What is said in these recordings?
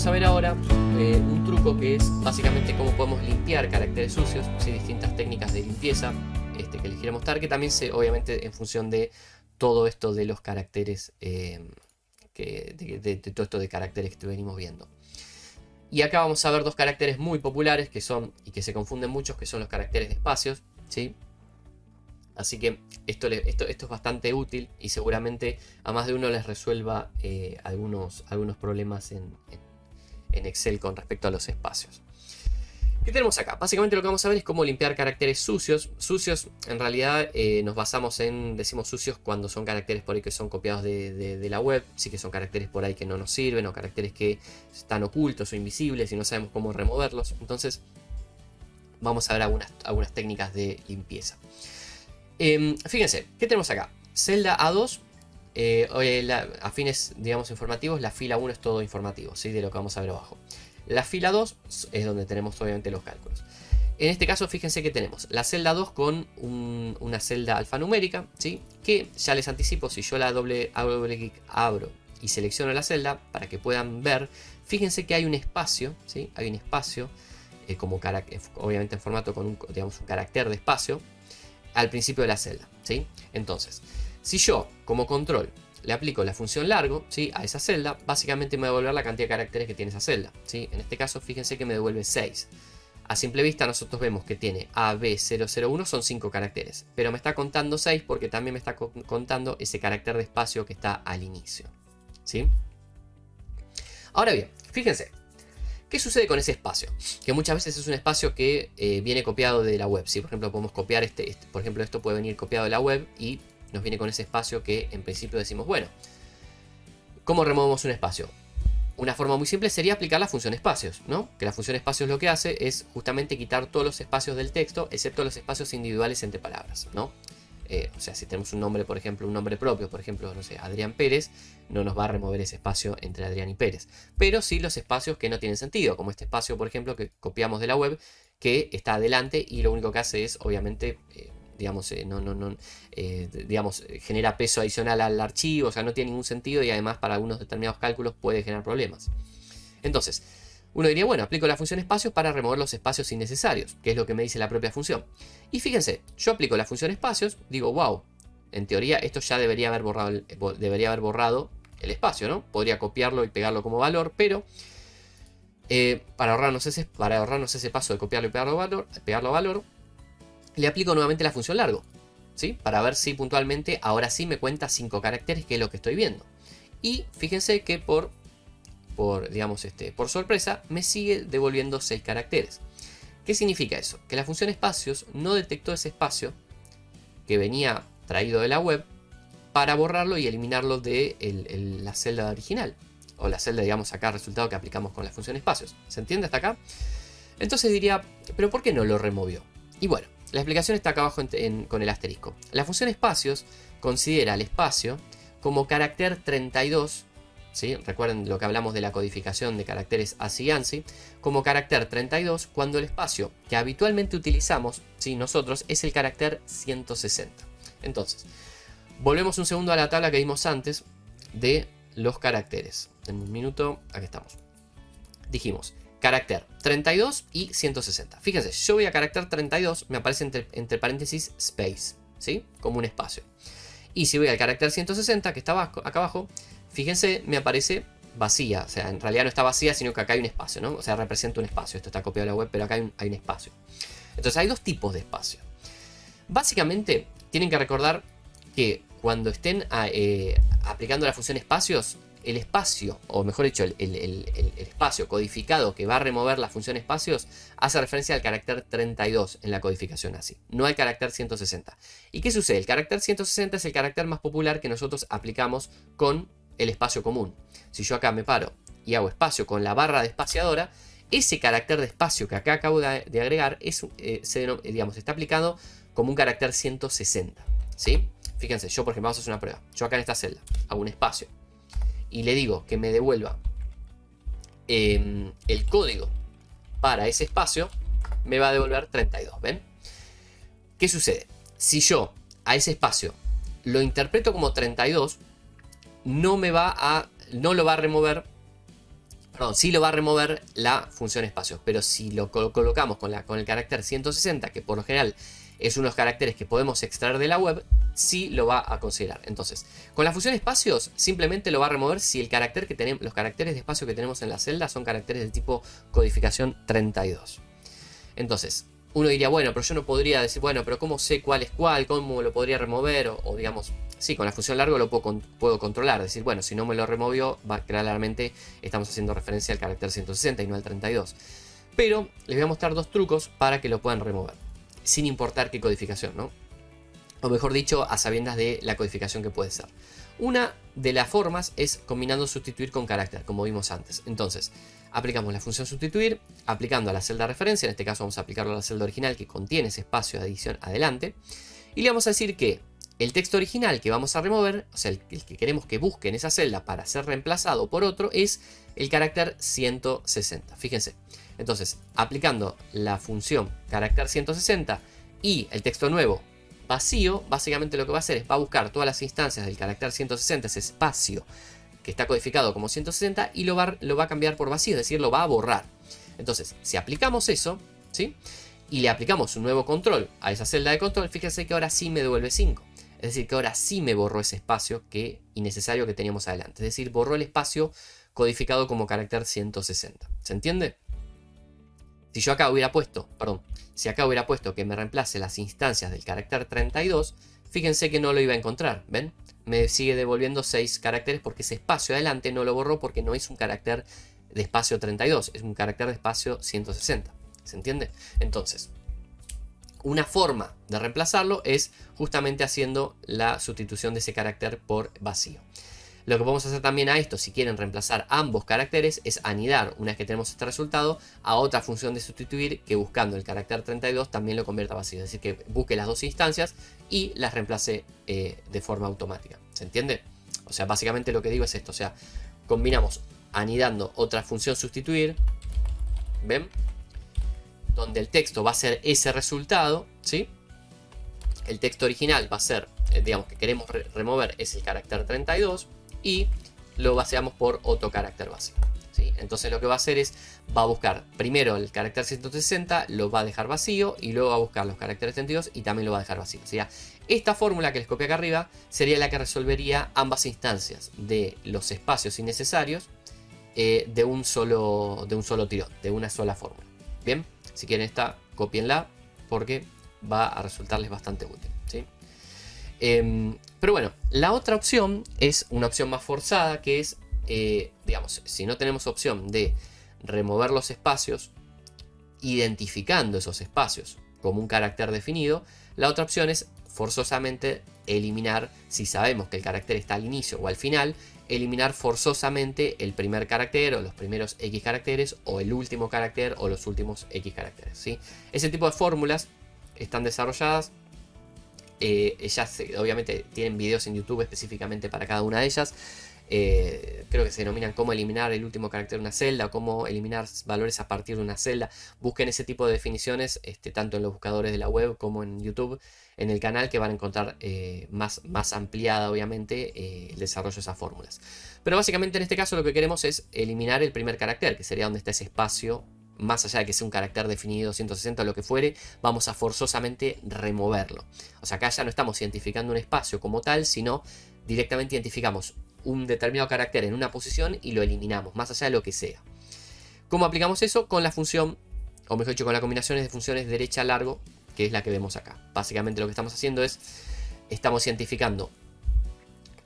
vamos a ver ahora un truco que es básicamente cómo podemos limpiar caracteres sucios, ¿sí? Distintas técnicas de limpieza que les quiero mostrar, que también obviamente en función de todo esto de los caracteres, de todo esto de caracteres que venimos viendo. Y acá vamos a ver dos caracteres muy populares que son, y que se confunden muchos, que son los caracteres de espacios, ¿sí? Así que esto es bastante útil y seguramente a más de uno les resuelva algunos problemas en Excel con respecto a los espacios. ¿Qué tenemos acá? Básicamente lo que vamos a ver es cómo limpiar caracteres sucios. Sucios, en realidad nos basamos en, decimos sucios cuando son caracteres por ahí que son copiados de la web, sí que son caracteres por ahí que no nos sirven o caracteres que están ocultos o invisibles y no sabemos cómo removerlos. Entonces vamos a ver algunas técnicas de limpieza. Fíjense, ¿qué tenemos acá? Celda A2, a fines, digamos, informativos, la fila 1 es todo informativo, ¿sí? De lo que vamos a ver abajo. La fila 2 es donde tenemos obviamente los cálculos. En este caso, fíjense que tenemos la celda 2 con una celda alfanumérica, ¿sí? Que ya les anticipo, si yo la doble clic abro y selecciono la celda para que puedan ver, fíjense que hay un espacio, ¿sí? Hay un espacio, obviamente en formato con un carácter de espacio al principio de la celda, ¿sí? Entonces, si yo como control le aplico la función largo, ¿sí? A esa celda, básicamente me va a devolver la cantidad de caracteres que tiene esa celda, ¿sí? En este caso, fíjense que me devuelve 6. A simple vista nosotros vemos que tiene AB001, son 5 caracteres, pero me está contando 6 porque también me está contando ese carácter de espacio que está al inicio, ¿sí? Ahora bien, fíjense, ¿qué sucede con ese espacio? Que muchas veces es un espacio que viene copiado de la web, ¿sí? Por ejemplo, podemos copiar por ejemplo, esto puede venir copiado de la web y nos viene con ese espacio que en principio decimos, bueno, ¿cómo removemos un espacio? Una forma muy simple sería aplicar la función espacios, ¿no? Que la función espacios lo que hace es justamente quitar todos los espacios del texto, excepto los espacios individuales entre palabras, ¿no? O sea, si tenemos un nombre, por ejemplo, un nombre propio, por ejemplo, no sé, Adrián Pérez, no nos va a remover ese espacio entre Adrián y Pérez. Pero sí los espacios que no tienen sentido, como este espacio, por ejemplo, que copiamos de la web, que está adelante y lo único que hace es, obviamente, genera peso adicional al archivo, o sea, no tiene ningún sentido y además para algunos determinados cálculos puede generar problemas. Entonces, uno diría, bueno, aplico la función espacios para remover los espacios innecesarios, que es lo que me dice la propia función. Y fíjense, yo aplico la función espacios, digo, wow, en teoría esto ya debería haber borrado el espacio, ¿no? Podría copiarlo y pegarlo como valor, pero para ahorrarnos ese paso de copiarlo y pegarlo a valor, le aplico nuevamente la función largo, ¿sí? Para ver si puntualmente ahora sí me cuenta 5 caracteres, que es lo que estoy viendo. Y fíjense que por sorpresa me sigue devolviendo 6 caracteres. ¿Qué significa eso? Que la función espacios no detectó ese espacio que venía traído de la web para borrarlo y eliminarlo de la celda original. O la celda, digamos, acá, resultado que aplicamos con la función espacios. ¿Se entiende hasta acá? Entonces diría, ¿pero por qué no lo removió? Y bueno, la explicación está acá abajo con el asterisco. La función espacios considera el espacio como carácter 32, ¿sí? Recuerden lo que hablamos de la codificación de caracteres ASCII y ANSI, como carácter 32 cuando el espacio que habitualmente utilizamos, ¿sí? Nosotros, es el carácter 160. Entonces, volvemos un segundo a la tabla que vimos antes de los caracteres. En un minuto, aquí estamos. Dijimos carácter 32 y 160. Fíjense, yo voy a carácter 32, me aparece entre paréntesis space, ¿sí? Como un espacio. Y si voy al carácter 160, que está acá abajo, fíjense, me aparece vacía. O sea, en realidad no está vacía, sino que acá hay un espacio, ¿no? O sea, representa un espacio. Esto está copiado de la web, pero acá hay un espacio. Entonces hay dos tipos de espacio. Básicamente, tienen que recordar que cuando estén aplicando la función espacios, el espacio, o mejor dicho, el espacio codificado que va a remover la función espacios hace referencia al carácter 32 en la codificación ASCII, no al carácter 160. ¿Y qué sucede? El carácter 160 es el carácter más popular que nosotros aplicamos con el espacio común. Si yo acá me paro y hago espacio con la barra de espaciadora, ese carácter de espacio que acá acabo de agregar está aplicado como un carácter 160, ¿sí? Fíjense, yo por ejemplo, vamos a hacer una prueba. Yo acá en esta celda hago un espacio y le digo que me devuelva el código para ese espacio, me va a devolver 32, ¿ven? ¿Qué sucede? Si yo a ese espacio lo interpreto como 32, no lo va a remover, Perdón, sí lo va a remover la función espacio, pero si lo colocamos con el carácter 160, que por lo general es uno de los caracteres que podemos extraer de la web, sí lo va a considerar. Entonces, con la función espacios simplemente lo va a remover si el carácter que tenemos, los caracteres de espacio que tenemos en la celda son caracteres de tipo codificación 32. Entonces, uno diría, bueno, pero yo no podría decir, bueno, pero ¿cómo sé cuál es cuál? ¿Cómo lo podría remover? O digamos, sí, con la función largo lo puedo controlar. Decir, bueno, si no me lo removió, claramente estamos haciendo referencia al carácter 160 y no al 32. Pero les voy a mostrar dos trucos para que lo puedan remover, sin importar qué codificación, ¿no? O mejor dicho, a sabiendas de la codificación que puede ser. Una de las formas es combinando sustituir con carácter, como vimos antes. Entonces, aplicamos la función sustituir, aplicando a la celda de referencia, en este caso vamos a aplicarlo a la celda original que contiene ese espacio de adición adelante, y le vamos a decir que el texto original que vamos a remover, o sea, el que queremos que busque en esa celda para ser reemplazado por otro, es el carácter 160. Fíjense. Entonces, aplicando la función carácter 160 y el texto nuevo vacío, básicamente lo que va a hacer es va a buscar todas las instancias del carácter 160, ese espacio que está codificado como 160, y lo va a cambiar por vacío, es decir, lo va a borrar. Entonces, si aplicamos eso, ¿sí? Y le aplicamos un nuevo control a esa celda de control, fíjense que ahora sí me devuelve 5. Es decir, que ahora sí me borró ese espacio innecesario que teníamos adelante. Es decir, borró el espacio codificado como carácter 160. ¿Se entiende? Si yo acá hubiera puesto, si acá hubiera puesto que me reemplace las instancias del carácter 32, fíjense que no lo iba a encontrar, ¿ven? Me sigue devolviendo 6 caracteres porque ese espacio adelante no lo borró porque no es un carácter de espacio 32, es un carácter de espacio 160. ¿Se entiende? Entonces, una forma de reemplazarlo es justamente haciendo la sustitución de ese carácter por vacío. Lo que podemos hacer también a esto, si quieren reemplazar ambos caracteres, es anidar, una vez que tenemos este resultado, a otra función de sustituir que buscando el carácter 32 también lo convierta a vacío. Es decir, que busque las dos instancias y las reemplace de forma automática. ¿Se entiende? O sea, básicamente lo que digo es esto. O sea, combinamos anidando otra función sustituir, ¿ven? Donde el texto va a ser ese resultado, ¿sí? El texto original va a ser, digamos, que queremos remover es el carácter 32 y lo vaciamos por otro carácter vacío, ¿sí? Entonces lo que va a hacer es, va a buscar primero el carácter 160, lo va a dejar vacío y luego va a buscar los caracteres 32 y también lo va a dejar vacío. O sea, esta fórmula que les copié acá arriba sería la que resolvería ambas instancias de los espacios innecesarios de un solo tirón, de una sola fórmula. Bien, si quieren esta, cópienla porque va a resultarles bastante útil, ¿sí? Pero bueno, la otra opción es una opción más forzada, que es, digamos, si no tenemos opción de remover los espacios, identificando esos espacios como un carácter definido, la otra opción es forzosamente eliminar, si sabemos que el carácter está al inicio o al final, eliminar forzosamente el primer carácter o los primeros X caracteres o el último carácter o los últimos X caracteres, ¿sí? Ese tipo de fórmulas están desarrolladas. Ellas obviamente tienen videos en YouTube específicamente para cada una de ellas. Creo que se denominan cómo eliminar el último carácter de una celda o cómo eliminar valores a partir de una celda. Busquen ese tipo de definiciones tanto en los buscadores de la web como en YouTube, en el canal, que van a encontrar más ampliada obviamente el desarrollo de esas fórmulas. Pero básicamente en este caso lo que queremos es eliminar el primer carácter, que sería donde está ese espacio. Más allá de que sea un carácter definido, 160 o lo que fuere, vamos a forzosamente removerlo. O sea, acá ya no estamos identificando un espacio como tal, sino directamente identificamos un determinado carácter en una posición y lo eliminamos, más allá de lo que sea. ¿Cómo aplicamos eso? Con la función, o mejor dicho, con las combinaciones de funciones derecha-largo, que es la que vemos acá. Básicamente lo que estamos haciendo es, estamos identificando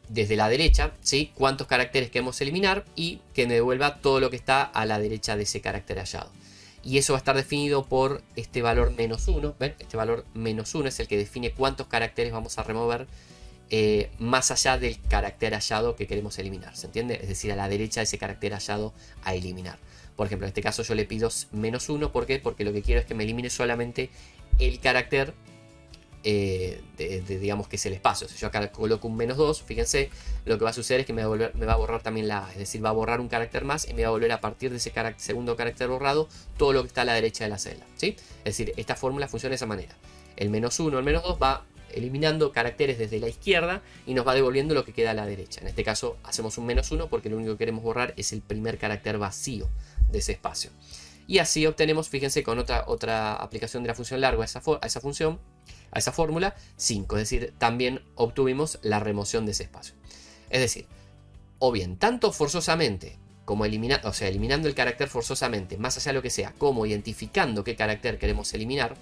desde la derecha, ¿sí?, cuántos caracteres queremos eliminar y que me devuelva todo lo que está a la derecha de ese carácter hallado. Y eso va a estar definido por este valor -1. ¿Ven? Este valor -1 es el que define cuántos caracteres vamos a remover más allá del carácter hallado que queremos eliminar. ¿Se entiende? Es decir, a la derecha de ese carácter hallado a eliminar. Por ejemplo, en este caso yo le pido -1. ¿Por qué? Porque lo que quiero es que me elimine solamente el carácter digamos que es el espacio. Si yo acá coloco un -2, fíjense, lo que va a suceder es que me va a borrar también la A, es decir, va a borrar un carácter más y me va a volver a partir de ese segundo carácter borrado todo lo que está a la derecha de la celda, ¿sí? Es decir, esta fórmula funciona de esa manera. El -1, el -2 va eliminando caracteres desde la izquierda y nos va devolviendo lo que queda a la derecha. En este caso hacemos un -1 porque lo único que queremos borrar es el primer carácter vacío de ese espacio. Y así obtenemos, fíjense, con otra aplicación de la función largo a esa fórmula, 5. Es decir, también obtuvimos la remoción de ese espacio. Es decir, o bien, tanto forzosamente como eliminando el carácter forzosamente, más allá de lo que sea, como identificando qué carácter queremos eliminar,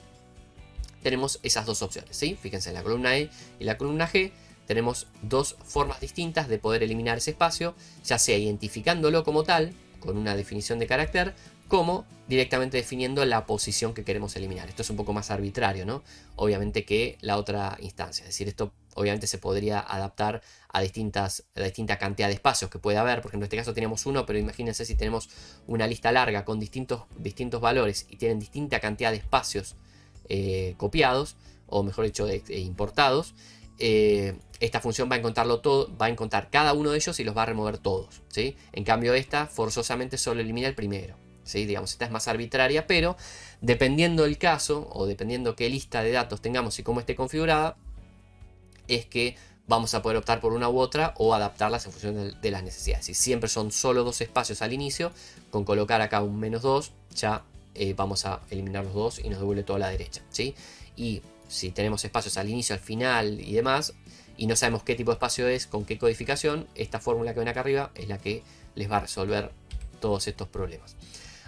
tenemos esas dos opciones, ¿sí? Fíjense, en la columna E y la columna G tenemos dos formas distintas de poder eliminar ese espacio, ya sea identificándolo como tal, con una definición de carácter, como directamente definiendo la posición que queremos eliminar. Esto es un poco más arbitrario, ¿no? Obviamente que la otra instancia. Es decir, esto obviamente se podría adaptar a distinta cantidad de espacios que puede haber. Por ejemplo, en este caso teníamos uno, pero imagínense si tenemos una lista larga con distintos valores y tienen distinta cantidad de espacios copiados, o mejor dicho, importados. Esta función va a encontrarlo todo, va a encontrar cada uno de ellos y los va a remover todos, ¿sí? En cambio, esta forzosamente solo elimina el primero, ¿sí? Digamos, esta es más arbitraria, pero dependiendo del caso o dependiendo qué lista de datos tengamos y cómo esté configurada, es que vamos a poder optar por una u otra o adaptarlas en función de las necesidades. Si siempre son solo dos espacios al inicio, con colocar acá un -2 ya vamos a eliminar los dos y nos devuelve toda la derecha, ¿sí? Y si tenemos espacios al inicio, al final y demás, y no sabemos qué tipo de espacio es, con qué codificación, esta fórmula que ven acá arriba es la que les va a resolver todos estos problemas.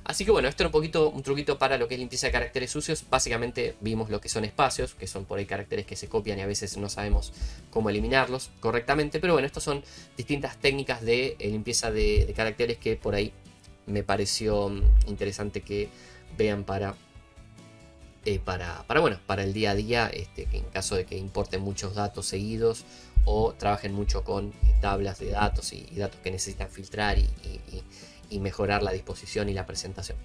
Así que bueno, esto era un truquito para lo que es limpieza de caracteres sucios. Básicamente vimos lo que son espacios, que son por ahí caracteres que se copian y a veces no sabemos cómo eliminarlos correctamente. Pero bueno, estas son distintas técnicas de limpieza de caracteres que por ahí me pareció interesante que vean para el día a día, en caso de que importen muchos datos o trabajen mucho con tablas de datos y datos que necesitan filtrar y mejorar la disposición y la presentación.